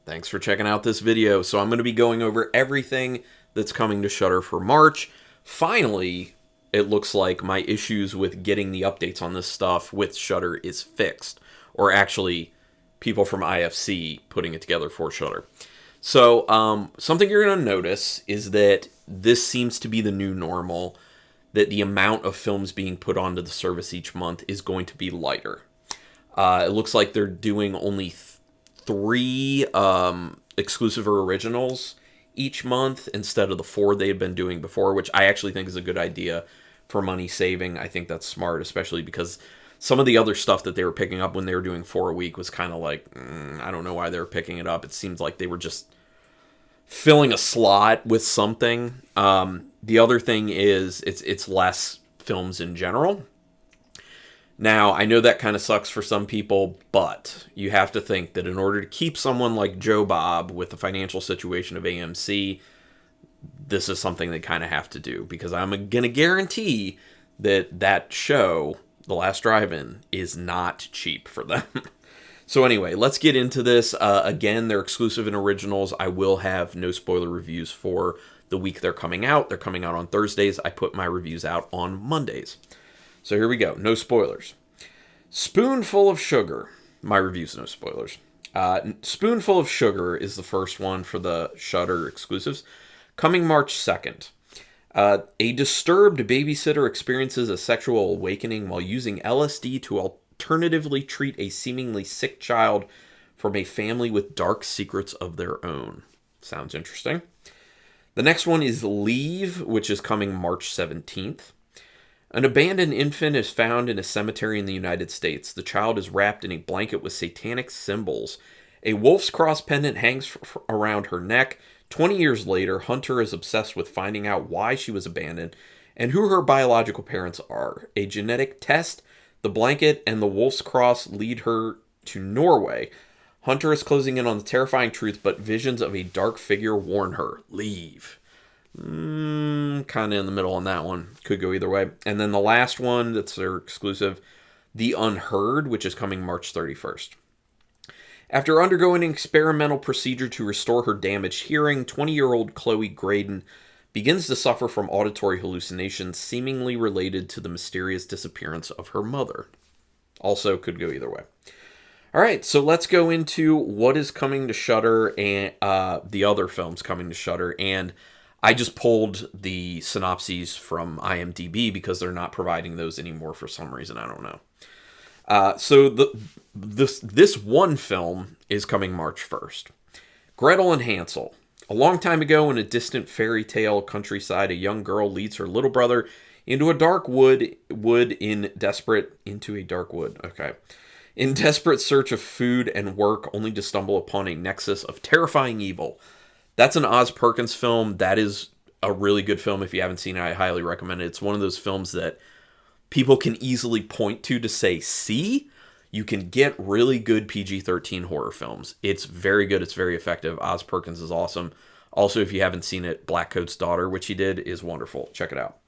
Thanks for checking out this video. So I'm going to be going over everything that's coming to Shudder for March. Finally, it looks like my issues with getting the updates on this stuff with Shudder is fixed. Or actually, people from IFC putting it together for Shudder. So something you're going to notice is that this seems to be the new normal, that the amount of films being put onto the service each month is going to be lighter. It looks like they're doing only three exclusive or originals each month instead of the 4 they had been doing before, which I actually think is a good idea for money saving. I think that's smart, especially because some of the other stuff that they were picking up when they were doing 4 a week was kind of like, I don't know why they were picking it up. It seems like they were just filling a slot with something. The other thing is it's less films in general. Now, I know that kind of sucks for some people, but you have to think that in order to keep someone like Joe Bob with the financial situation of AMC, this is something they kind of have to do, because I'm going to guarantee that show, The Last Drive-In, is not cheap for them. So anyway, let's get into this. Again, they're exclusive and originals. I will have no spoiler reviews for the week they're coming out. They're coming out on Thursdays. I put my reviews out on Mondays. So here we go. No spoilers. Spoonful of Sugar. My review's no spoilers. Spoonful of Sugar is the first one for the Shudder exclusives. Coming March 2nd. A disturbed babysitter experiences a sexual awakening while using LSD to alternatively treat a seemingly sick child from a family with dark secrets of their own. Sounds interesting. The next one is Leave, which is coming March 17th. An abandoned infant is found in a cemetery in the United States. The child is wrapped in a blanket with satanic symbols. A wolf's cross pendant hangs around her neck. 20 years later, Hunter is obsessed with finding out why she was abandoned and who her biological parents are. A genetic test, the blanket, and the wolf's cross lead her to Norway. Hunter is closing in on the terrifying truth, but visions of a dark figure warn her. Leave. Kind of in the middle on that one. Could go either way. And then the last one, that's their exclusive, The Unheard, which is coming March 31st. After undergoing an experimental procedure to restore her damaged hearing, 20-year-old Chloe Graydon begins to suffer from auditory hallucinations seemingly related to the mysterious disappearance of her mother. Also could go either way. All right, so let's go into what is coming to Shudder and the other films coming to Shudder. And I just pulled the synopses from IMDb because they're not providing those anymore for some reason. I don't know. So this one film is coming March 1st. Gretel and Hansel. A long time ago in a distant fairy tale countryside, a young girl leads her little brother into a dark wood in desperate search of food and work, only to stumble upon a nexus of terrifying evil. That's an Oz Perkins film. That is a really good film. If you haven't seen it, I highly recommend it. It's one of those films that people can easily point to say, see, you can get really good PG-13 horror films. It's very good. It's very effective. Oz Perkins is awesome. Also, if you haven't seen it, Black Coat's Daughter, which he did, is wonderful. Check it out.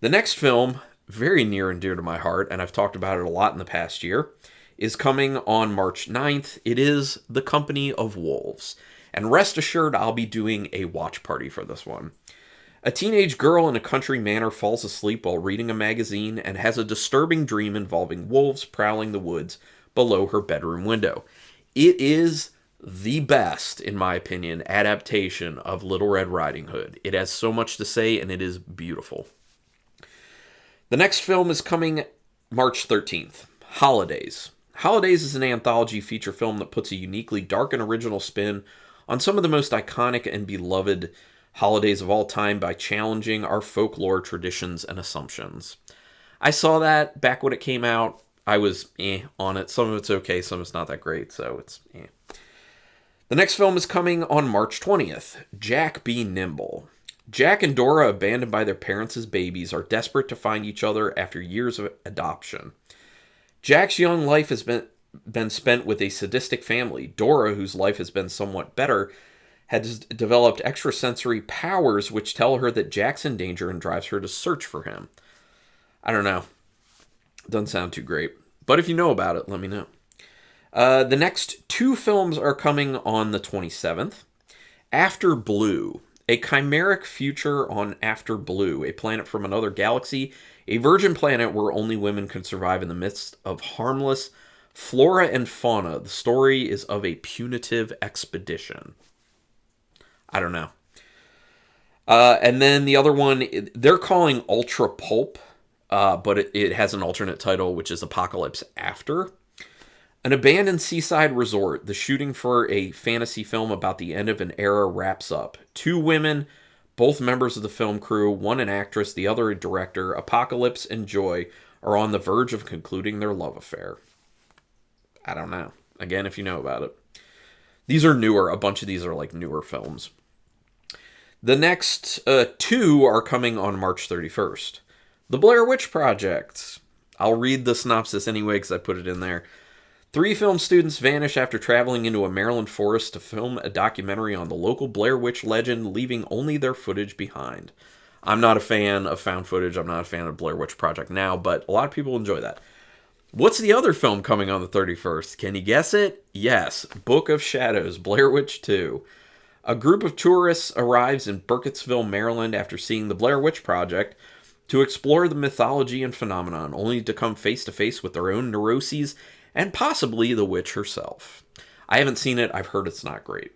The next film, very near and dear to my heart, and I've talked about it a lot in the past year, is coming on March 9th. It is The Company of Wolves. And rest assured, I'll be doing a watch party for this one. A teenage girl in a country manor falls asleep while reading a magazine and has a disturbing dream involving wolves prowling the woods below her bedroom window. It is the best, in my opinion, adaptation of Little Red Riding Hood. It has so much to say, and it is beautiful. The next film is coming March 13th, Holidays. Holidays is an anthology feature film that puts a uniquely dark and original spin on some of the most iconic and beloved holidays of all time by challenging our folklore, traditions, and assumptions. I saw that back when it came out. I was on it. Some of it's okay, some of it's not that great, so it's The next film is coming on March 20th, Jack Be Nimble. Jack and Dora, abandoned by their parents as babies, are desperate to find each other after years of adoption. Jack's young life has been spent with a sadistic family. Dora, whose life has been somewhat better, has developed extrasensory powers which tell her that Jack's in danger and drives her to search for him. I don't know. Doesn't sound too great. But if you know about it, let me know. The next two films are coming on the 27th. After Blue, a chimeric future on After Blue, a planet from another galaxy, a virgin planet where only women can survive in the midst of harmless flora and fauna. The story is of a punitive expedition. I don't know. And then the other one, they're calling Ultra Pulp, but it has an alternate title, which is Apocalypse After. An abandoned seaside resort, the shooting for a fantasy film about the end of an era wraps up. Two women, both members of the film crew, one an actress, the other a director, Apocalypse and Joy, are on the verge of concluding their love affair. I don't know. Again, if you know about it. These are newer. A bunch of these are like newer films. The next two are coming on March 31st. The Blair Witch Project. I'll read the synopsis anyway because I put it in there. 3 film students vanish after traveling into a Maryland forest to film a documentary on the local Blair Witch legend, leaving only their footage behind. I'm not a fan of found footage. I'm not a fan of Blair Witch Project now, but a lot of people enjoy that. What's the other film coming on the 31st? Can you guess it? Yes, Book of Shadows, Blair Witch 2. A group of tourists arrives in Burkittsville, Maryland after seeing the Blair Witch Project to explore the mythology and phenomenon, only to come face to face with their own neuroses and possibly the witch herself. I haven't seen it. I've heard it's not great.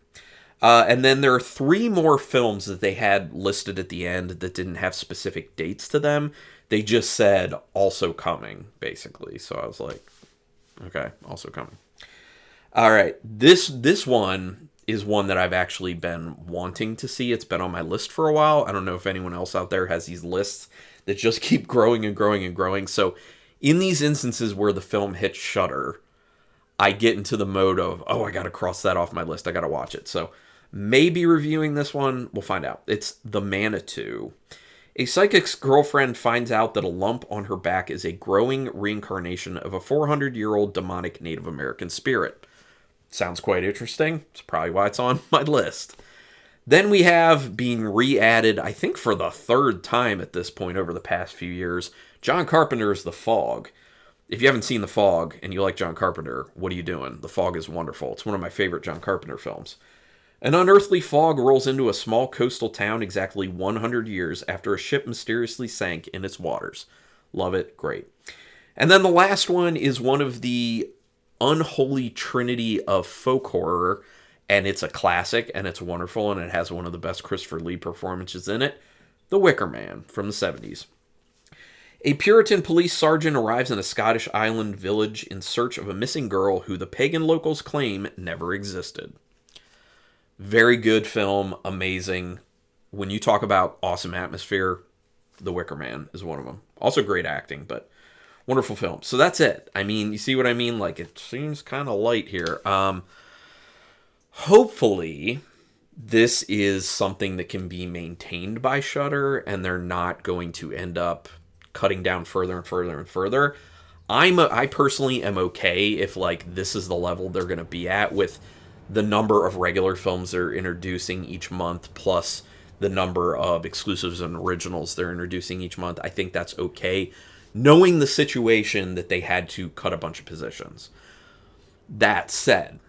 And then there are 3 more films that they had listed at the end that didn't have specific dates to them. They just said, also coming, basically. So I was like, okay, also coming. All right, this one is one that I've actually been wanting to see. It's been on my list for a while. I don't know if anyone else out there has these lists that just keep growing and growing and growing. So in these instances where the film hits Shudder, I get into the mode of, I got to cross that off my list. I got to watch it. So maybe reviewing this one, we'll find out. It's The Manitou. A psychic's girlfriend finds out that a lump on her back is a growing reincarnation of a 400-year-old demonic Native American spirit. Sounds quite interesting. It's probably why it's on my list. Then we have, being re-added, I think for the 3rd time at this point over the past few years, John Carpenter's The Fog. If you haven't seen The Fog and you like John Carpenter, what are you doing? The Fog is wonderful. It's one of my favorite John Carpenter films. An unearthly fog rolls into a small coastal town exactly 100 years after a ship mysteriously sank in its waters. Love it. Great. And then the last one is one of the unholy trinity of folk horror, and it's a classic, and it's wonderful, and it has one of the best Christopher Lee performances in it, The Wicker Man from the 70s. A Puritan police sergeant arrives in a Scottish island village in search of a missing girl who the pagan locals claim never existed. Very good film, amazing. When you talk about awesome atmosphere, The Wicker Man is one of them. Also great acting, but wonderful film. So that's it. I mean, you see what I mean? Like, it seems kind of light here. Hopefully, this is something that can be maintained by Shudder, and they're not going to end up cutting down further and further and further. I personally am okay if, like, this is the level they're going to be at with the number of regular films they're introducing each month, plus the number of exclusives and originals they're introducing each month. I think that's okay, knowing the situation that they had to cut a bunch of positions. That said,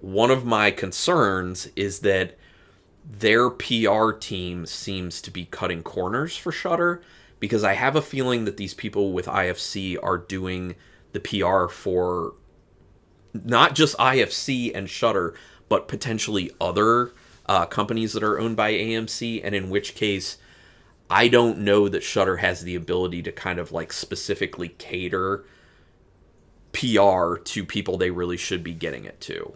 one of my concerns is that their PR team seems to be cutting corners for Shudder, because I have a feeling that these people with IFC are doing the PR for not just IFC and Shudder, but potentially other companies that are owned by AMC, and in which case, I don't know that Shudder has the ability to kind of like specifically cater PR to people they really should be getting it to.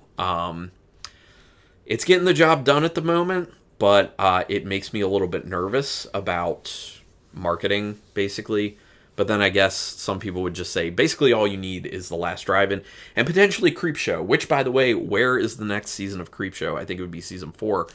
It's getting the job done at the moment, but it makes me a little bit nervous about marketing, basically. But then I guess some people would just say, basically all you need is The Last Drive-In and potentially Creepshow, which, by the way, where is the next season of Creepshow? I think it would be season 4.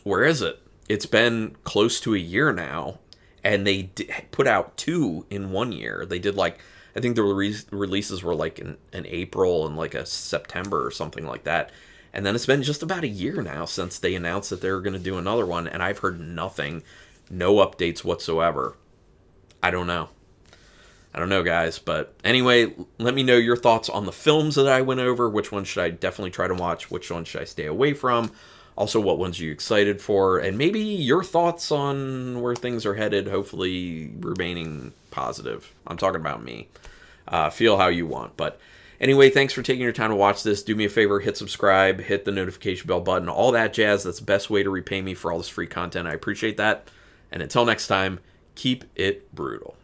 Where is it? It's been close to a year now, and they put out 2 in 1 year. They did, like, I think the releases were, like, in April and, like, a September or something like that. And then it's been just about a year now since they announced that they were going to do another one, and I've heard nothing, no updates whatsoever. I don't know. I don't know, guys. But anyway, let me know your thoughts on the films that I went over. Which ones should I definitely try to watch? Which ones should I stay away from? Also, what ones are you excited for? And maybe your thoughts on where things are headed, hopefully remaining positive. I'm talking about me. Feel how you want. But anyway, thanks for taking your time to watch this. Do me a favor, hit subscribe, hit the notification bell button, all that jazz. That's the best way to repay me for all this free content. I appreciate that. And until next time, keep it brutal.